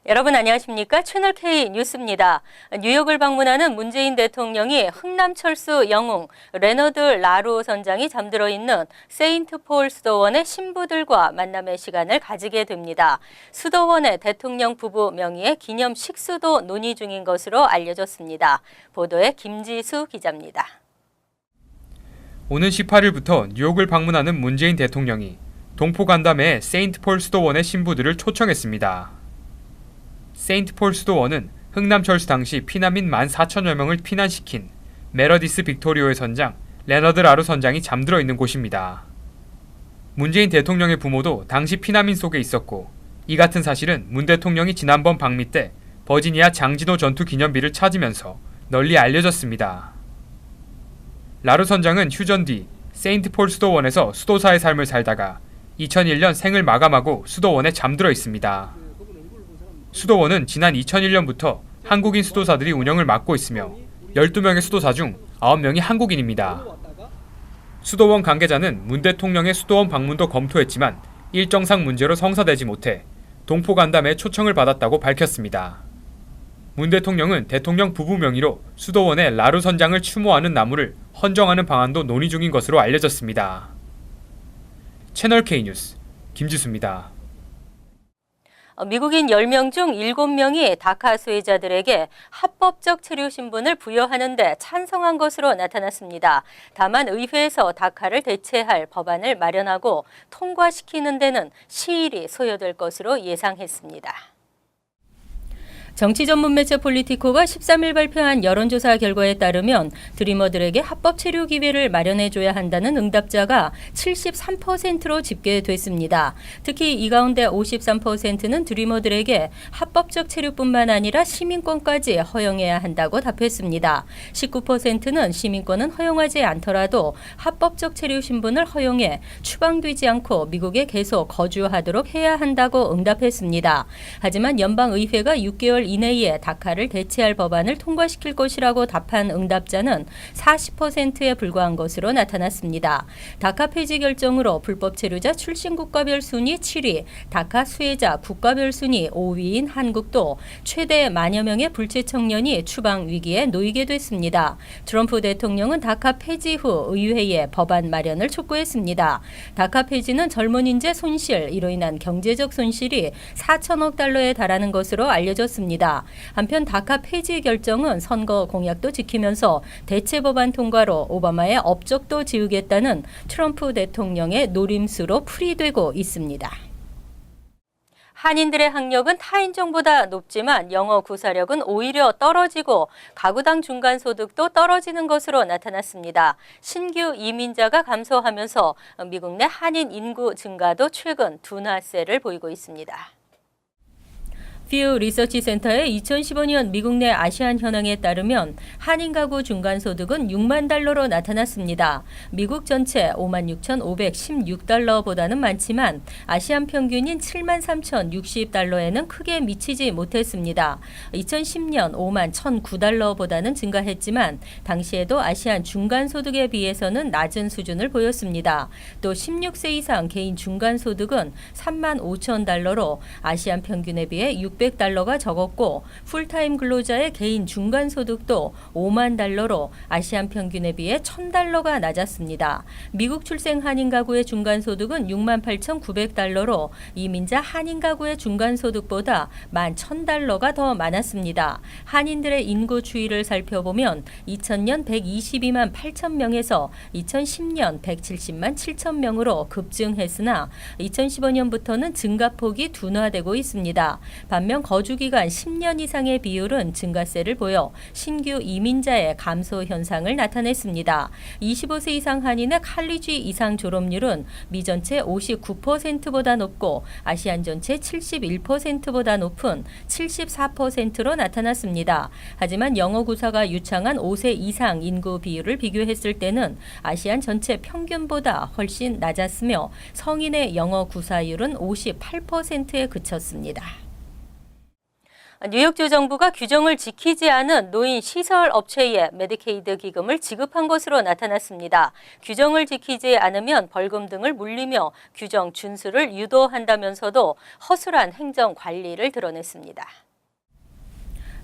여러분 안녕하십니까? 채널K 뉴스입니다. 뉴욕을 방문하는 문재인 대통령이 흥남철수 영웅 레너드 라루 선장이 잠들어 있는 세인트폴 수도원의 신부들과 만남의 시간을 가지게 됩니다. 수도원의 대통령 부부 명의의 기념 식수도 논의 중인 것으로 알려졌습니다. 보도에 김지수 기자입니다. 오는 18일부터 뉴욕을 방문하는 문재인 대통령이 동포 간담회에 세인트폴 수도원의 신부들을 초청했습니다. 세인트폴 수도원은 흥남철수 당시 피난민 14,000여 명을 피난시킨 메러디스 빅토리오의 선장 레너드 라루 선장이 잠들어 있는 곳입니다. 문재인 대통령의 부모도 당시 피난민 속에 있었고, 이 같은 사실은 문 대통령이 지난번 방미 때 버지니아 장진호 전투 기념비를 찾으면서 널리 알려졌습니다. 라루 선장은 휴전 뒤 세인트폴 수도원에서 수도사의 삶을 살다가 2001년 생을 마감하고 수도원에 잠들어 있습니다. 수도원은 지난 2001년부터 한국인 수도사들이 운영을 맡고 있으며 12명의 수도사 중 9명이 한국인입니다. 수도원 관계자는 문 대통령의 수도원 방문도 검토했지만 일정상 문제로 성사되지 못해 동포 간담회에 초청을 받았다고 밝혔습니다. 문 대통령은 대통령 부부 명의로 수도원에 라루 선장을 추모하는 나무를 헌정하는 방안도 논의 중인 것으로 알려졌습니다. 채널K 뉴스 김지수입니다. 미국인 10명 중 7명이 다카 수혜자들에게 합법적 체류 신분을 부여하는 데 찬성한 것으로 나타났습니다. 다만 의회에서 다카를 대체할 법안을 마련하고 통과시키는 데는 시일이 소요될 것으로 예상했습니다. 정치 전문 매체 폴리티코가 13일 발표한 여론조사 결과에 따르면 드리머들에게 합법 체류 기회를 마련해줘야 한다는 응답자가 73%로 집계됐습니다. 특히 이 가운데 53%는 드리머들에게 합법적 체류뿐만 아니라 시민권까지 허용해야 한다고 답했습니다. 19%는 시민권은 허용하지 않더라도 합법적 체류 신분을 허용해 추방되지 않고 미국에 계속 거주하도록 해야 한다고 응답했습니다. 하지만 연방의회가 6개월 이내에 다카를 대체할 법안을 통과시킬 것이라고 답한 응답자는 40%에 불과한 것으로 나타났습니다. 다카 폐지 결정으로 불법 체류자 출신 국가별 순위 7위, 다카 수혜자 국가별 순위 5위인 한국도 최대 만여 명의 불체 청년이 추방 위기에 놓이게 됐습니다. 트럼프 대통령은 다카 폐지 후 의회에 법안 마련을 촉구했습니다. 다카 폐지는 젊은 인재 손실, 이로 인한 경제적 손실이 4천억 달러에 달하는 것으로 알려졌습니다. 한편 다카 폐지 결정은 선거 공약도 지키면서 대체 법안 통과로 오바마의 업적도 지우겠다는 트럼프 대통령의 노림수로 풀이되고 있습니다. 한인들의 학력은 타인종보다 높지만 영어 구사력은 오히려 떨어지고 가구당 중간소득도 떨어지는 것으로 나타났습니다. 신규 이민자가 감소하면서 미국 내 한인 인구 증가도 최근 둔화세를 보이고 있습니다. 퓨 리서치 센터의 2015년 미국 내 아시안 현황에 따르면 한인 가구 중간소득은 6만 달러로 나타났습니다. 미국 전체 56,516달러보다는 많지만 아시안 평균인 73,060달러에는 크게 미치지 못했습니다. 2010년 5만 1,009달러보다는 증가했지만 당시에도 아시안 중간소득에 비해서는 낮은 수준을 보였습니다. 또 16세 이상 개인 중간소득은 3만 5천 달러로 아시안 평균에 비해 600달러가 적었고 풀타임 근로자의 개인 중간소득도 5만 달러로 아시안 평균에 비해 1,000달러가 낮았습니다. 미국 출생 한인 가구의 중간소득은 6만 8,900달러로 이민자 한인 가구의 중간소득보다 11,000달러가 더 많았습니다. 한인들의 인구 추이를 살펴보면 2000년 122만 8천 명에서 2010년 170만 7천 명으로 급증했으나 2015년부터는 증가폭이 둔화되고 있습니다. 반면 거주기간 10년 이상의 비율은 증가세를 보여 신규 이민자의 감소 현상을 나타냈습니다. 25세 이상 한인의 칼리지 이상 졸업률은 미 전체 59%보다 높고 아시안 전체 71%보다 높은 74%로 나타났습니다. 하지만 영어 구사가 유창한 5세 이상 인구 비율을 비교했을 때는 아시안 전체 평균보다 훨씬 낮았으며 성인의 영어 구사율은 58%에 그쳤습니다. 뉴욕주 정부가 규정을 지키지 않은 노인 시설 업체에 메디케이드 기금을 지급한 것으로 나타났습니다. 규정을 지키지 않으면 벌금 등을 물리며 규정 준수를 유도한다면서도 허술한 행정 관리를 드러냈습니다.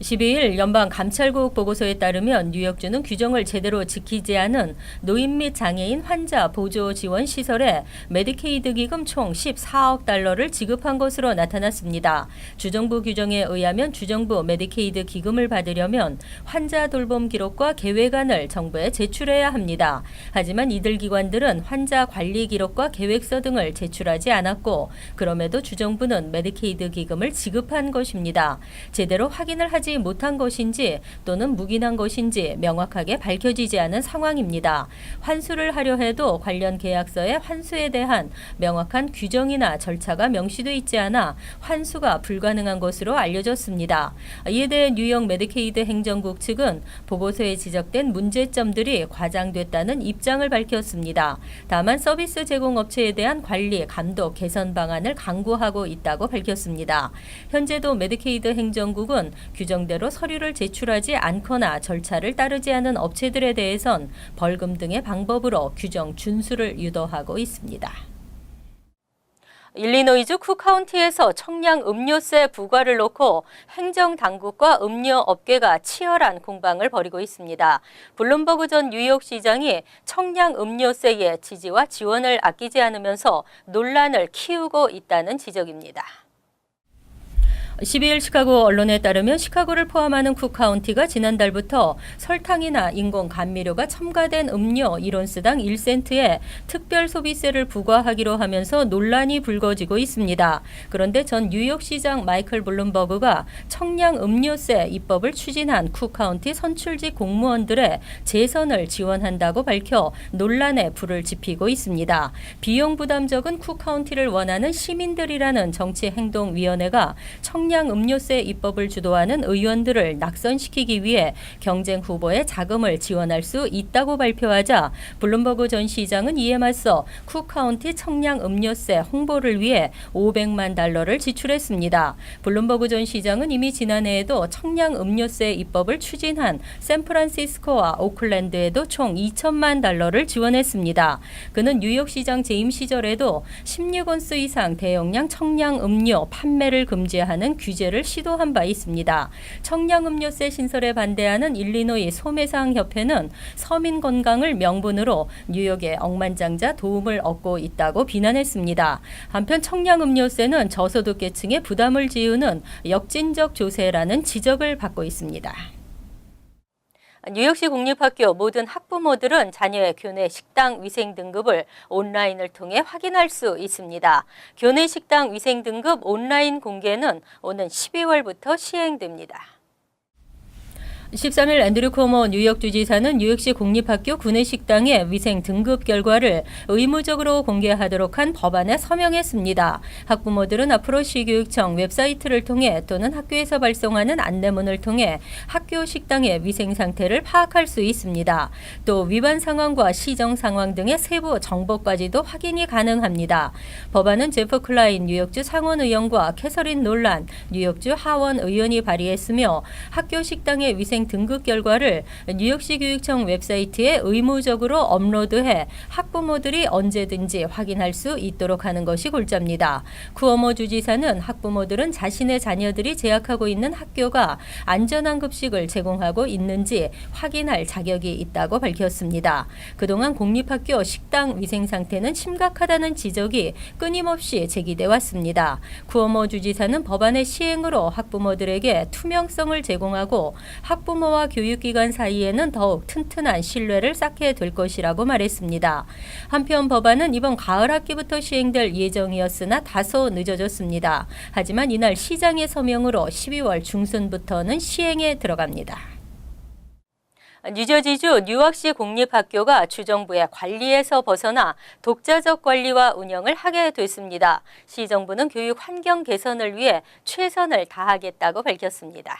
12일 연방감찰국 보고서에 따르면 뉴욕주는 규정을 제대로 지키지 않은 노인 및 장애인 환자 보조 지원 시설에 메디케이드 기금 총 14억 달러를 지급한 것으로 나타났습니다. 주정부 규정에 의하면 주정부 메디케이드 기금을 받으려면 환자 돌봄 기록과 계획안을 정부에 제출해야 합니다. 하지만 이들 기관들은 환자 관리 기록과 계획서 등을 제출하지 않았고 그럼에도 주정부는 메디케이드 기금을 지급한 것입니다. 제대로 확인을 하지 못한 것인지 또는 묵인한 것인지 명확하게 밝혀지지 않은 상황입니다. 환수를 하려 해도 관련 계약서에 환수에 대한 명확한 규정이나 절차가 명시돼 있지 않아 환수가 불가능한 것으로 알려졌습니다. 이에 대해 뉴욕 메디케이드 행정국 측은 보고서에 지적된 문제점들이 과장됐다는 입장을 밝혔습니다. 다만 서비스 제공 업체에 대한 관리, 감독, 개선 방안을 강구하고 있다고 밝혔습니다. 현재도 메디케이드 행정국은 규정대로 서류를 제출하지 않거나 절차를 따르지 않은 업체들에 대해선 벌금 등의 방법으로 규정 준수를 유도하고 있습니다. 일리노이주 쿠카운티에서 청량 음료세 부과를 놓고 행정당국과 음료업계가 치열한 공방을 벌이고 있습니다. 블룸버그 전 뉴욕시장이 청량 음료세의 지지와 지원을 아끼지 않으면서 논란을 키우고 있다는 지적입니다. 12일 시카고 언론에 따르면 시카고를 포함하는 쿡카운티가 지난달부터 설탕이나 인공 감미료가 첨가된 음료 1온스당 1센트에 특별 소비세를 부과하기로 하면서 논란이 불거지고 있습니다. 그런데 전 뉴욕시장 마이클 블룸버그가 청량 음료세 입법을 추진한 쿡카운티 선출직 공무원들의 재선을 지원한다고 밝혀 논란에 불을 지피고 있습니다. 비용 부담 적은 쿡카운티를 원하는 시민들이라는 정치행동위원회가 청량 음료세 입법을 주도하는 의원들을 낙선시키기 위해 경쟁 후보의 자금을 지원할 수 있다고 발표하자 블룸버그 전 시장은 이에 맞서 쿡카운티 청량 음료세 홍보를 위해 500만 달러를 지출했습니다. 블룸버그 전 시장은 이미 지난해에도 청량 음료세 입법을 추진한 샌프란시스코와 오클랜드에도 총 2천만 달러를 지원했습니다. 그는 뉴욕시장 재임 시절에도 16온스 이상 대용량 청량 음료 판매를 금지하는 규제를 시도한 바 있습니다. 청량 음료세 신설에 반대하는 일리노이 소매상협회는 서민 건강을 명분으로 뉴욕의 억만장자 도움을 얻고 있다고 비난했습니다. 한편 청량 음료세는 저소득계층의 부담을 지우는 역진적 조세라는 지적을 받고 있습니다. 뉴욕시 공립학교 모든 학부모들은 자녀의 교내 식당 위생 등급을 온라인을 통해 확인할 수 있습니다. 교내 식당 위생 등급 온라인 공개는 오는 12월부터 시행됩니다. 13일 앤드류 쿠오모 뉴욕주지사는 뉴욕시 공립학교 구내식당의 위생 등급 결과를 의무적으로 공개하도록 한 법안에 서명했습니다. 학부모들은 앞으로 시교육청 웹사이트를 통해 또는 학교에서 발송하는 안내문을 통해 학교 식당의 위생 상태를 파악할 수 있습니다. 또 위반 상황과 시정 상황 등의 세부 정보까지도 확인이 가능합니다. 법안은 제프 클라인 뉴욕주 상원의원과 캐서린 놀란 뉴욕주 하원의원이 발의했으며 학교 식당의 위생 등급 결과를 뉴욕시 교육청 웹사이트에 의무적으로 업로드해 학부모들이 언제든지 확인할 수 있도록 하는 것이 골자입니다. 쿠오모 주지사는 학부모들은 자신의 자녀들이 재학하고 있는 학교가 안전한 급식을 제공하고 있는지 확인할 자격이 있다고 밝혔습니다. 그동안 공립학교 식당 위생 상태는 심각하다는 지적이 끊임없이 제기돼 왔습니다. 쿠오모 주지사는 법안의 시행으로 학부모들에게 투명성을 제공하고 학부모와 교육기관 사이에는 더욱 튼튼한 신뢰를 쌓게 될 것이라고 말했습니다. 한편 법안은 이번 가을 학기부터 시행될 예정이었으나 다소 늦어졌습니다. 하지만 이날 시장의 서명으로 12월 중순부터는 시행에 들어갑니다. 뉴저지주 뉴악시 공립학교가 주정부의 관리에서 벗어나 독자적 관리와 운영을 하게 됐습니다. 시정부는 교육 환경 개선을 위해 최선을 다하겠다고 밝혔습니다.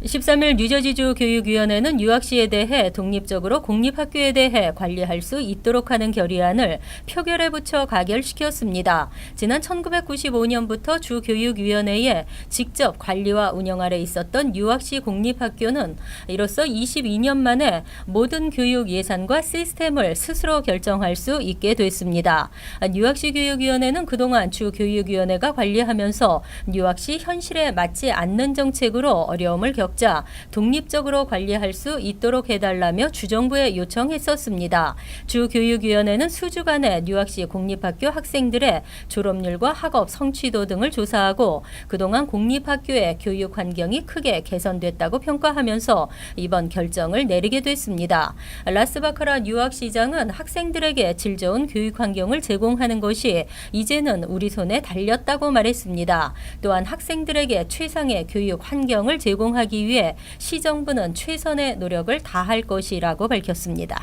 13일 뉴저지주 교육위원회는 유학시에 대해 독립적으로 공립학교에 대해 관리할 수 있도록 하는 결의안을 표결에 붙여 가결시켰습니다. 지난 1995년부터 주교육위원회에 직접 관리와 운영 아래 있었던 유학시 공립학교는 이로써 22년 만에 모든 교육 예산과 시스템을 스스로 결정할 수 있게 됐습니다. 유학시 교육위원회는 그동안 주교육위원회가 관리하면서 유학시 현실에 맞지 않는 정책으로 어려움을 겪자 독립적으로 관리할 수 있도록 해달라며 주정부에 요청했었습니다. 주교육위원회는 수주간에 유학시 공립학교 학생들의 졸업률과 학업 성취도 등을 조사하고 그동안 공립학교의 교육 환경이 크게 개선됐다고 평가하면서 이번 결정을 내리게 됐습니다. 라스바카라 유학시장은 학생들에게 질 좋은 교육 환경을 제공하는 것이 이제는 우리 손에 달렸다고 말했습니다. 또한 학생들에게 최상의 교육 환경을 제공하기 위해 시정부는 최선의 노력을 다할 것이라고 밝혔습니다.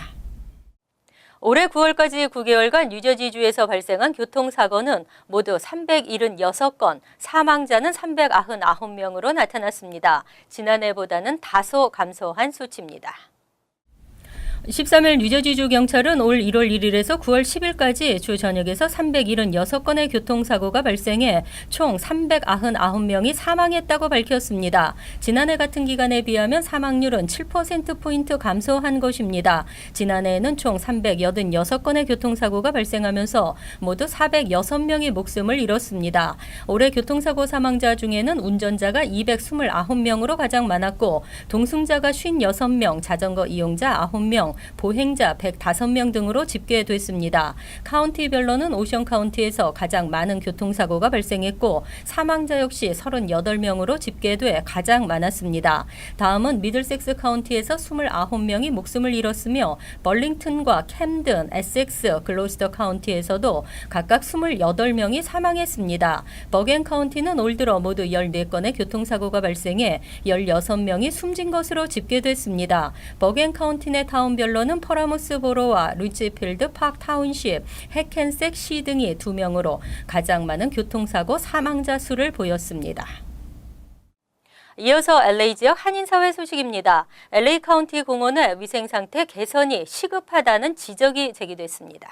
올해 9월까지 9개월간 뉴저지주에서 발생한 교통사고는 모두 376건, 사망자는 399명으로 나타났습니다. 지난해보다는 다소 감소한 수치입니다. 13일 뉴저지주 경찰은 올 1월 1일에서 9월 10일까지 주 전역에서 376건의 교통사고가 발생해 총 399명이 사망했다고 밝혔습니다. 지난해 같은 기간에 비하면 사망률은 7%포인트 감소한 것입니다. 지난해에는 총 386건의 교통사고가 발생하면서 모두 406명이 목숨을 잃었습니다. 올해 교통사고 사망자 중에는 운전자가 229명으로 가장 많았고 동승자가 56명, 자전거 이용자 9명, 보행자 105명 등으로 집계됐습니다. 카운티별로는 오션 카운티에서 가장 많은 교통사고가 발생했고 사망자 역시 38명으로 집계돼 가장 많았습니다. 다음은 미들섹스 카운티에서 29명이 목숨을 잃었으며 벌링턴과 캠든, 에섹스, 글로스터 카운티에서도 각각 28명이 사망했습니다. 버겐 카운티는 올 들어 모두 14건의 교통사고가 발생해 16명이 숨진 것으로 집계됐습니다. 버겐 카운티 내 타운별로는 퍼라무스보로와 루치필드 파크 타운십, 해켄색 시 등이 2명으로 가장 많은 교통사고 사망자 수를 보였습니다. 이어서 LA 지역 한인사회 소식입니다. LA 카운티 공원의 위생상태 개선이 시급하다는 지적이 제기됐습니다.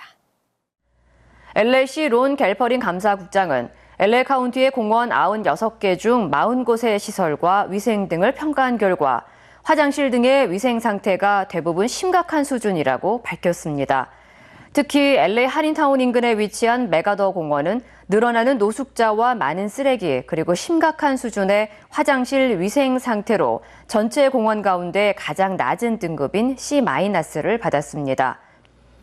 LA시 론 갤퍼린 감사국장은 LA 카운티의 공원 96개 중 40곳의 시설과 위생 등을 평가한 결과 화장실 등의 위생 상태가 대부분 심각한 수준이라고 밝혔습니다. 특히 LA 한인타운 인근에 위치한 메가더 공원은 늘어나는 노숙자와 많은 쓰레기 그리고 심각한 수준의 화장실 위생 상태로 전체 공원 가운데 가장 낮은 등급인 C-를 받았습니다.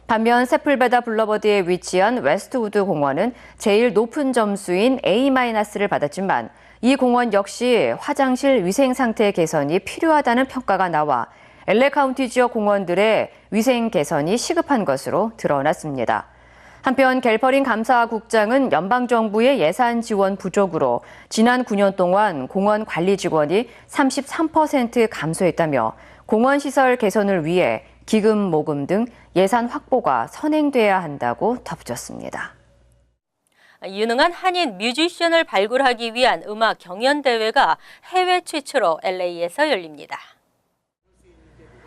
반면 세플베다 블러버드에 위치한 웨스트우드 공원은 제일 높은 점수인 A-를 받았지만 이 공원 역시 화장실 위생 상태 개선이 필요하다는 평가가 나와 LA 카운티 지역 공원들의 위생 개선이 시급한 것으로 드러났습니다. 한편 갤퍼린 감사국장은 연방정부의 예산 지원 부족으로 지난 9년 동안 공원 관리 직원이 33% 감소했다며 공원 시설 개선을 위해 기금 모금 등 예산 확보가 선행돼야 한다고 덧붙였습니다. 유능한 한인 뮤지션을 발굴하기 위한 음악 경연대회가 해외 최초로 LA에서 열립니다.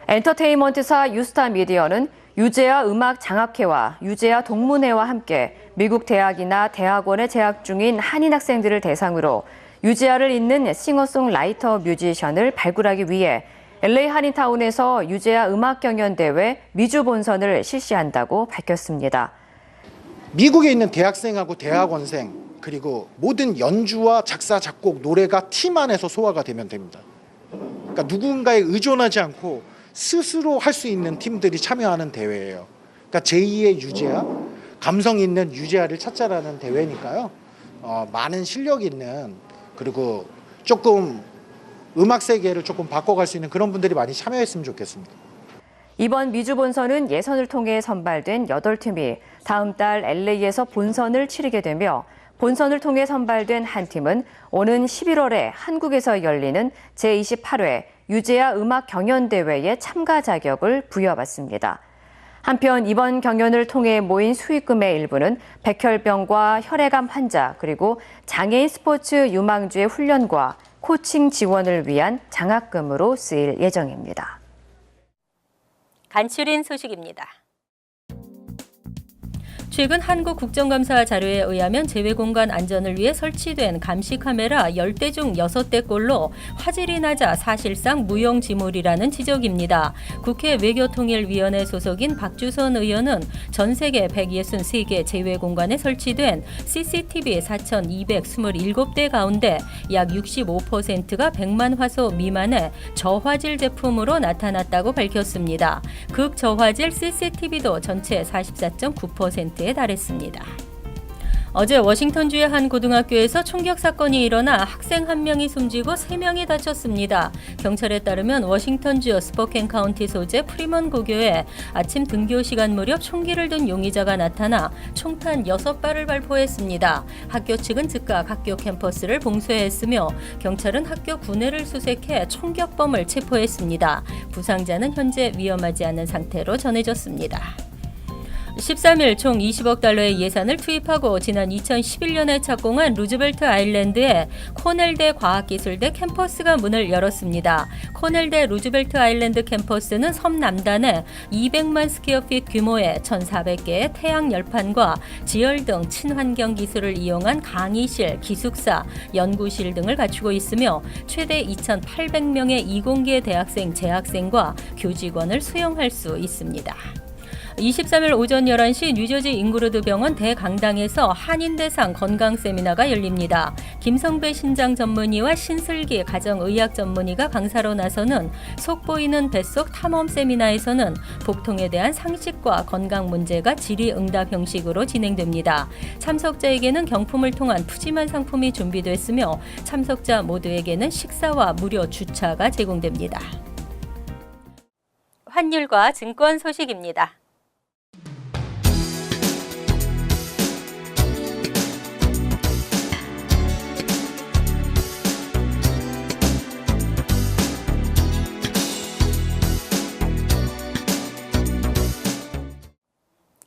엔터테인먼트사 유스타 미디어는 유재하 음악 장학회와 유재하 동문회와 함께 미국 대학이나 대학원에 재학 중인 한인 학생들을 대상으로 유재하를 잇는 싱어송라이터 뮤지션을 발굴하기 위해 LA 한인타운에서 유재하 음악 경연대회 미주 본선을 실시한다고 밝혔습니다. 미국에 있는 대학생하고 대학원생 그리고 모든 연주와 작사, 작곡, 노래가 팀 안에서 소화가 되면 됩니다. 그러니까 누군가에 의존하지 않고 스스로 할 수 있는 팀들이 참여하는 대회예요. 그러니까 제2의 유재하, 감성 있는 유재하를 찾자라는 대회니까요. 많은 실력 있는 그리고 조금 음악 세계를 조금 바꿔갈 수 있는 그런 분들이 많이 참여했으면 좋겠습니다. 이번 미주 본선은 예선을 통해 선발된 8팀이 다음 달 LA에서 본선을 치르게 되며 본선을 통해 선발된 한 팀은 오는 11월에 한국에서 열리는 제28회 유재하 음악 경연대회에 참가 자격을 부여받습니다. 한편 이번 경연을 통해 모인 수익금의 일부는 백혈병과 혈액암 환자 그리고 장애인 스포츠 유망주의 훈련과 코칭 지원을 위한 장학금으로 쓰일 예정입니다. 간추린 소식입니다. 최근 한국국정감사 자료에 의하면 재외공간 안전을 위해 설치된 감시 카메라 10대 중 6대꼴로 화질이 낮아 사실상 무용지물이라는 지적입니다. 국회 외교통일위원회 소속인 박주선 의원은 전 세계 163개 재외공간에 설치된 CCTV 4,227대 가운데 약 65%가 100만 화소 미만의 저화질 제품으로 나타났다고 밝혔습니다. 극저화질 CCTV도 전체 44.9%에 달했습니다. 어제 워싱턴주의 한 고등학교에서 총격 사건이 일어나 학생 1명이 숨지고 3명이 다쳤습니다. 경찰에 따르면 워싱턴주 스포켄 카운티 소재 프리먼 고교에 아침 등교 시간 무렵 총기를 든 용의자가 나타나 총탄 6발을 발포했습니다. 학교 측은 즉각 학교 캠퍼스를 봉쇄했으며 경찰은 학교 구내를 수색해 총격범을 체포했습니다. 부상자는 현재 위험하지 않은 상태로 전해졌습니다. 13일 총 20억 달러의 예산을 투입하고 지난 2011년에 착공한 루즈벨트 아일랜드에 코넬대 과학기술대 캠퍼스가 문을 열었습니다. 코넬대 루즈벨트 아일랜드 캠퍼스는 섬 남단에 200만 스퀘어핏 규모의 1,400개의 태양 열판과 지열 등 친환경 기술을 이용한 강의실, 기숙사, 연구실 등을 갖추고 있으며 최대 2,800명의 이공계 대학생, 재학생과 교직원을 수용할 수 있습니다. 23일 오전 11시 뉴저지 잉그루드 병원 대강당에서 한인대상 건강 세미나가 열립니다. 김성배 신장 전문의와 신슬기 가정의학 전문의가 강사로 나서는 속 보이는 뱃속 탐험 세미나에서는 복통에 대한 상식과 건강 문제가 질의응답 형식으로 진행됩니다. 참석자에게는 경품을 통한 푸짐한 상품이 준비됐으며 참석자 모두에게는 식사와 무료 주차가 제공됩니다. 환율과 증권 소식입니다.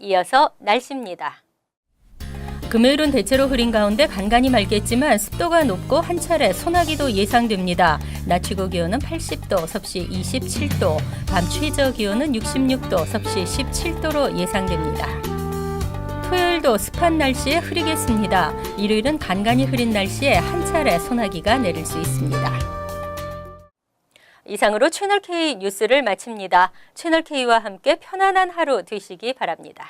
이어서 날씨입니다. 금요일은 대체로 흐린 가운데 간간히 맑겠지만 습도가 높고 한 차례 소나기도 예상됩니다. 낮 최고 기온은 80도, 섭씨 27도, 밤 최저 기온은 66도, 섭씨 17도로 예상됩니다. 토요일도 습한 날씨에 흐리겠습니다. 일요일은 간간히 흐린 날씨에 한 차례 소나기가 내릴 수 있습니다. 이상으로 채널K 뉴스를 마칩니다. 채널K와 함께 편안한 하루 되시기 바랍니다.